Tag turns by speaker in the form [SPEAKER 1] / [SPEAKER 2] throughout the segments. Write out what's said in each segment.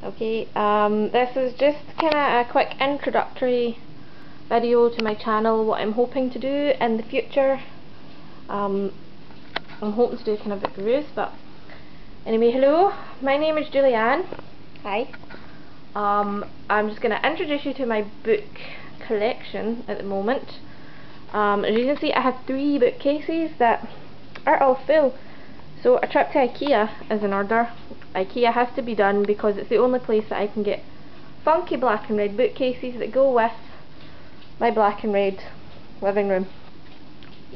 [SPEAKER 1] Okay, this is just kind of a quick introductory video to my channel, what I'm hoping to do in the future. I'm hoping to do kind of book reviews, but anyway, hello, my name is Julianne. Hi. I'm just going to introduce you to my book collection at the moment. As you can see, I have 3 bookcases that are all full. So a trip to IKEA is in order. IKEA has to be done because it's the only place that I can get funky black and red bookcases that go with my black and red living room.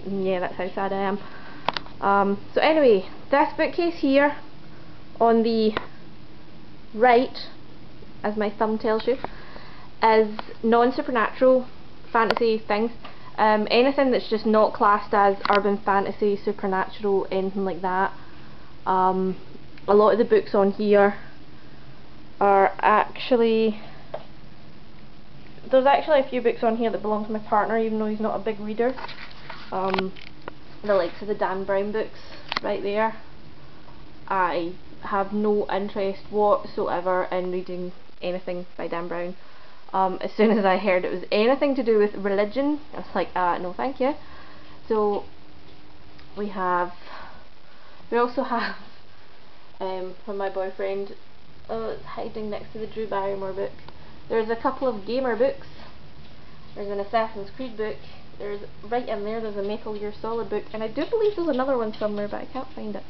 [SPEAKER 1] Yeah, that's how sad I am. So anyway, this bookcase here on the right, as my thumb tells you, is non-supernatural fantasy things. Anything that's just not classed as urban fantasy, supernatural, anything like that. A lot of the books on here are actually, there's actually a few books on here that belong to my partner, even though he's not a big reader. The likes of the Dan Brown books right there. I have no interest whatsoever in reading anything by Dan Brown. As soon as I heard it was anything to do with religion, I was like, no thank you. So we also have from my boyfriend, it's hiding next to the Drew Barrymore book. There's a couple of gamer books. There's an Assassin's Creed book. There's right in there's a Metal Gear Solid book, and I do believe there's another one somewhere, but I can't find it.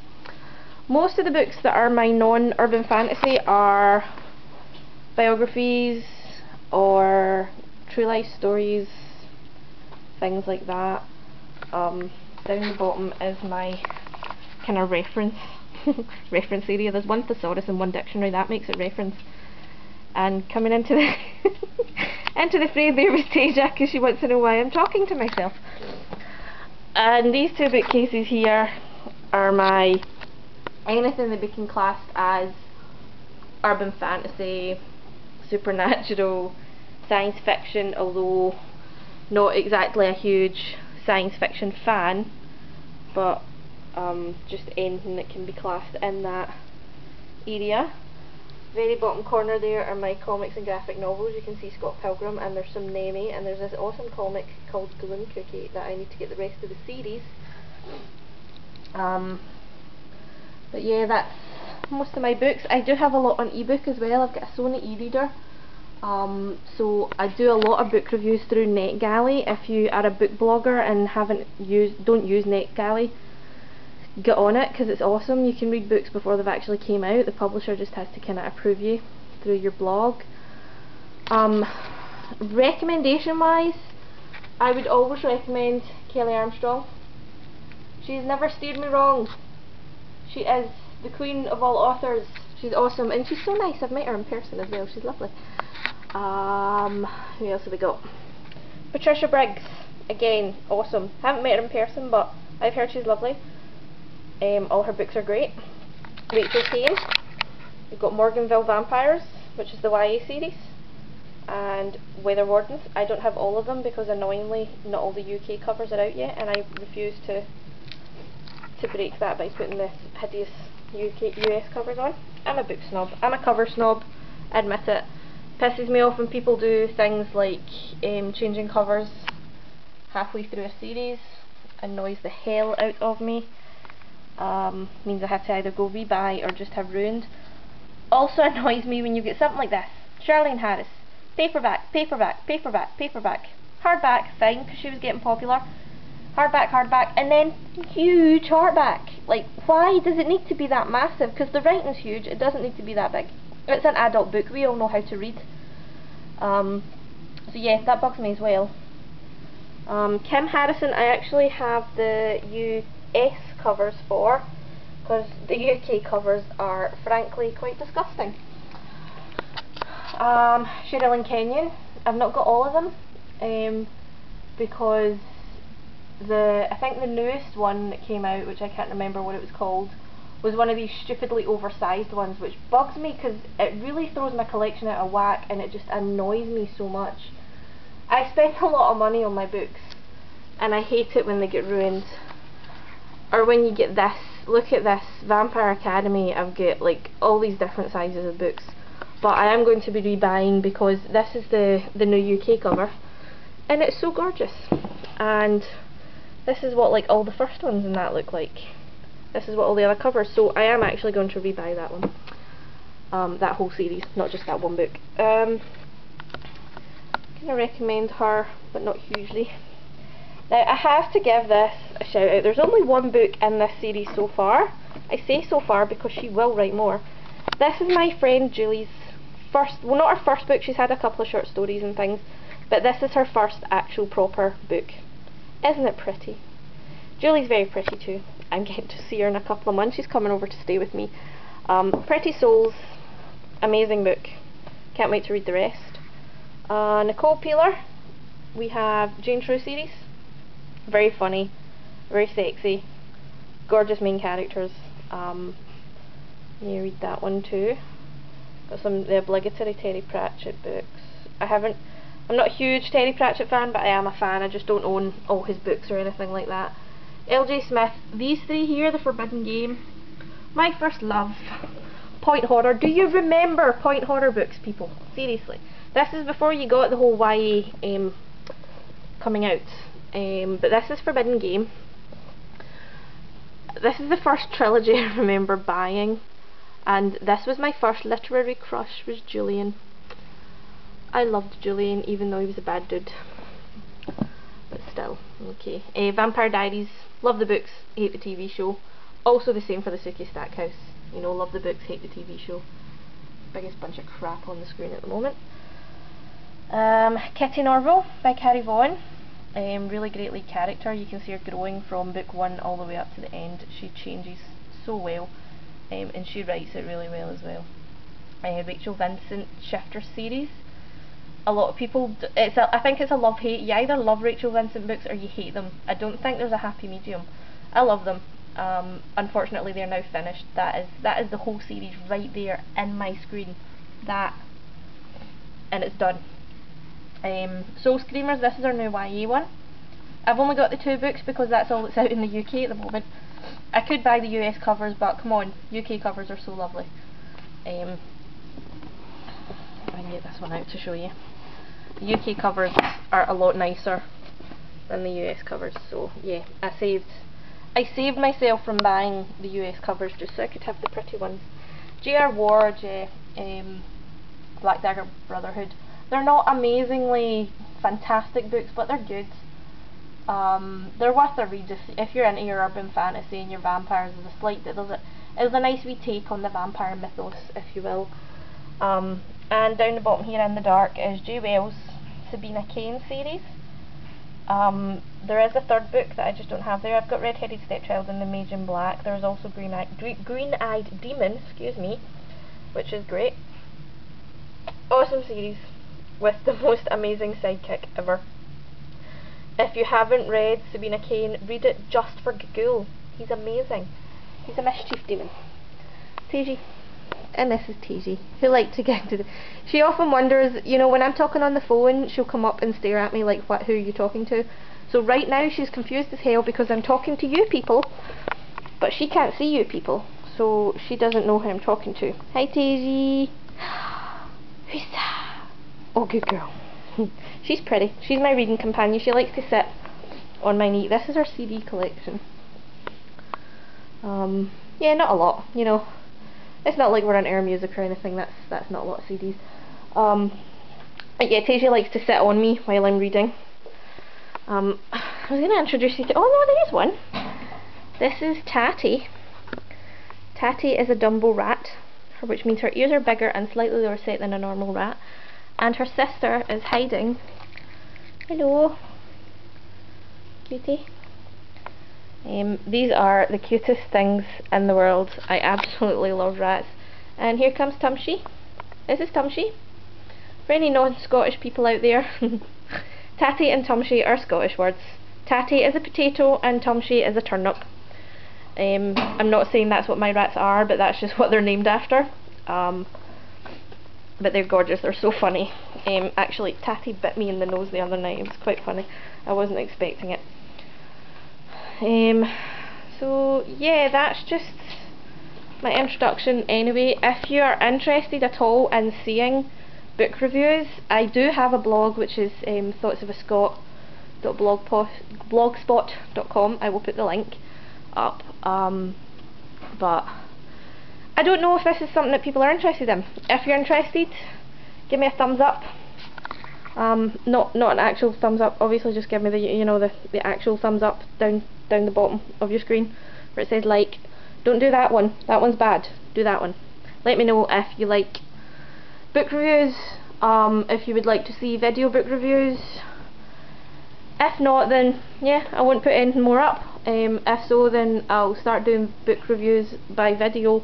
[SPEAKER 1] Most of the books that are my non-urban fantasy are biographies or true life stories, things like that. Down the bottom is my kind of reference area. There's one thesaurus and one dictionary, that makes it reference. And coming into the into the frame there was Tasia, because she wants to know why I'm talking to myself. And these 2 bookcases here are my anything that we can class as urban fantasy, supernatural, science fiction, although not exactly a huge science fiction fan, but just anything that can be classed in that area. Very bottom corner there are my comics and graphic novels. You can see Scott Pilgrim, and there's some Nemi, and there's this awesome comic called Gloom Cookie that I need to get the rest of the series. But yeah, that's most of my books. I do have a lot on ebook as well. I've got a Sony e-reader. So I do a lot of book reviews through NetGalley. If you are a book blogger and don't use NetGalley, get on it, because it's awesome. You can read books before they've actually came out. The publisher just has to kind of approve you through your blog. Recommendation wise, I would always recommend Kelley Armstrong. She's never steered me wrong. She is the queen of all authors. She's awesome, and she's so nice. I've met her in person as well. She's lovely. Who else have we got? Patricia Briggs, again, awesome. Haven't met her in person, but I've heard she's lovely. All her books are great. Rachel Kane. We've got Morganville Vampires, which is the YA series, and Weather Wardens. I don't have all of them because annoyingly not all the UK covers are out yet, and I refuse to break that by putting the hideous US covers on. I'm a book snob. I'm a cover snob, admit it. Pisses me off when people do things like changing covers halfway through a series. Annoys the hell out of me. Means I have to either go rebuy or just have ruined. Also annoys me when you get something like this. Charlene Harris. Paperback, paperback, paperback, paperback. Hardback, fine, because she was getting popular. Hardback, hardback, and then huge hardback. Like, why does it need to be that massive? Because the writing's huge, it doesn't need to be that big. It's an adult book, we all know how to read. So yeah, that bugs me as well. Kim Harrison, I actually have the US covers for, because the UK covers are frankly quite disgusting. Sherilyn Kenyon, I've not got all of them, because I think the newest one that came out, which I can't remember what it was called, was one of these stupidly oversized ones, which bugs me because it really throws my collection out of whack, and it just annoys me so much. I spend a lot of money on my books, and I hate it when they get ruined. Or when you get this, look at this, Vampire Academy. I've got like all these different sizes of books, but I am going to be rebuying because this is the new UK cover, and it's so gorgeous. And this is what like all the first ones in that look like. This is what all the other covers. So I am actually going to rebuy that one, that whole series, not just that one book. Can I recommend her, but not hugely. Now I have to give this a shout out. There's only one book in this series so far. I say so far because she will write more. This is my friend Julie's first, well, not her first book, she's had a couple of short stories and things, but this is her first actual proper book. Isn't it pretty? Julie's very pretty too. I'm getting to see her in a couple of months. She's coming over to stay with me. Pretty Souls, amazing book. Can't wait to read the rest. Nicole Peeler, we have Jane Shrew series. Very funny, very sexy, gorgeous main characters. You read that one too. Got the obligatory Terry Pratchett books. I'm not a huge Terry Pratchett fan, but I am a fan. I just don't own all his books or anything like that. L.J. Smith, these three here, The Forbidden Game, my first love. Point Horror. Do you remember Point Horror books, people? Seriously. This is before you got the whole YA coming out. But this is Forbidden Game. This is the first trilogy I remember buying, and this was my first literary crush, was Julian. I loved Julian even though he was a bad dude, but still, okay. Vampire Diaries, love the books, hate the TV show. Also the same for the Sookie Stackhouse, you know, love the books, hate the TV show. Biggest bunch of crap on the screen at the moment. Kitty Norville by Carrie Vaughan. Really great lead character. You can see her growing from book 1 all the way up to the end. She changes so well, and she writes it really well as well. Rachel Vincent Shifter series. A lot of people, I think it's a love-hate. You either love Rachel Vincent books or you hate them. I don't think there's a happy medium. I love them. Unfortunately they're now finished. That is the whole series right there in my screen. That, and it's done. Soul Screamers, this is our new YA one. I've only got the 2 books because that's all that's out in the UK at the moment. I could buy the US covers, but come on, UK covers are so lovely. If I can get this one out to show you. The UK covers are a lot nicer than the US covers, so yeah, I saved myself from buying the US covers just so I could have the pretty ones. J.R. Ward, Black Dagger Brotherhood. They're not amazingly fantastic books, but they're good. They're worth a read if you're into your urban fantasy and your vampires. There's a slight bit of it. It's a nice wee take on the vampire mythos, if you will. And down the bottom here in the dark is J. Wells' Sabina Cain series. There is a 3rd book that I just don't have there. I've got Red-Headed Stepchild and The Mage in Black. There's also Green-Eyed Demon, excuse me, which is great. Awesome series with the most amazing sidekick ever. If you haven't read Sabina Cain, read it just for Gagul. He's amazing. He's a mischief demon. Taiji. And this is Taiji, who liked to get to the... She often wonders, you know, when I'm talking on the phone, she'll come up and stare at me like, what, who are you talking to? So right now she's confused as hell because I'm talking to you people, but she can't see you people, so she doesn't know who I'm talking to. Hi Taiji. Who's that? Oh, good girl. She's pretty. She's my reading companion. She likes to sit on my knee. This is her CD collection. Yeah, not a lot, you know. It's not like we're on Air Music or anything. That's not a lot of CDs. But yeah, Taiji likes to sit on me while I'm reading. I was going to introduce you to... Oh no, there is one. This is Tatty. Tatty is a Dumbo rat, which means her ears are bigger and slightly lower set than a normal rat. And her sister is hiding. Hello, cutie. These are the cutest things in the world. I absolutely love rats. And here comes Tumshi. This is Tumshi. For any non-Scottish people out there, Tatty and Tumshi are Scottish words. Tatty is a potato and Tumshi is a turnip. I'm not saying that's what my rats are, but that's just what they're named after. But they're gorgeous, they're so funny. Actually, Tatty bit me in the nose the other night, it was quite funny. I wasn't expecting it. So yeah, that's just my introduction anyway. If you are interested at all in seeing book reviews, I do have a blog which is thoughtsofascot.blogspot.com. I will put the link up, but I don't know if this is something that people are interested in. If you're interested, give me a thumbs up. Not an actual thumbs up, obviously, just give me the actual thumbs up down the bottom of your screen where it says like. Don't do that one, that one's bad. Do that one. Let me know if you like book reviews, if you would like to see video book reviews. If not, then yeah, I won't put anything more up. If so, then I'll start doing book reviews by video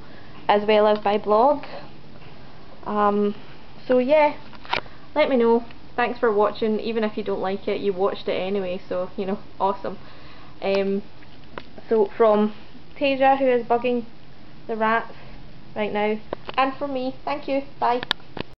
[SPEAKER 1] as well as by blog. So yeah, let me know. Thanks for watching. Even if you don't like it, you watched it anyway, so you know, awesome. So from Tasia, who is bugging the rats right now, and from me, thank you, bye.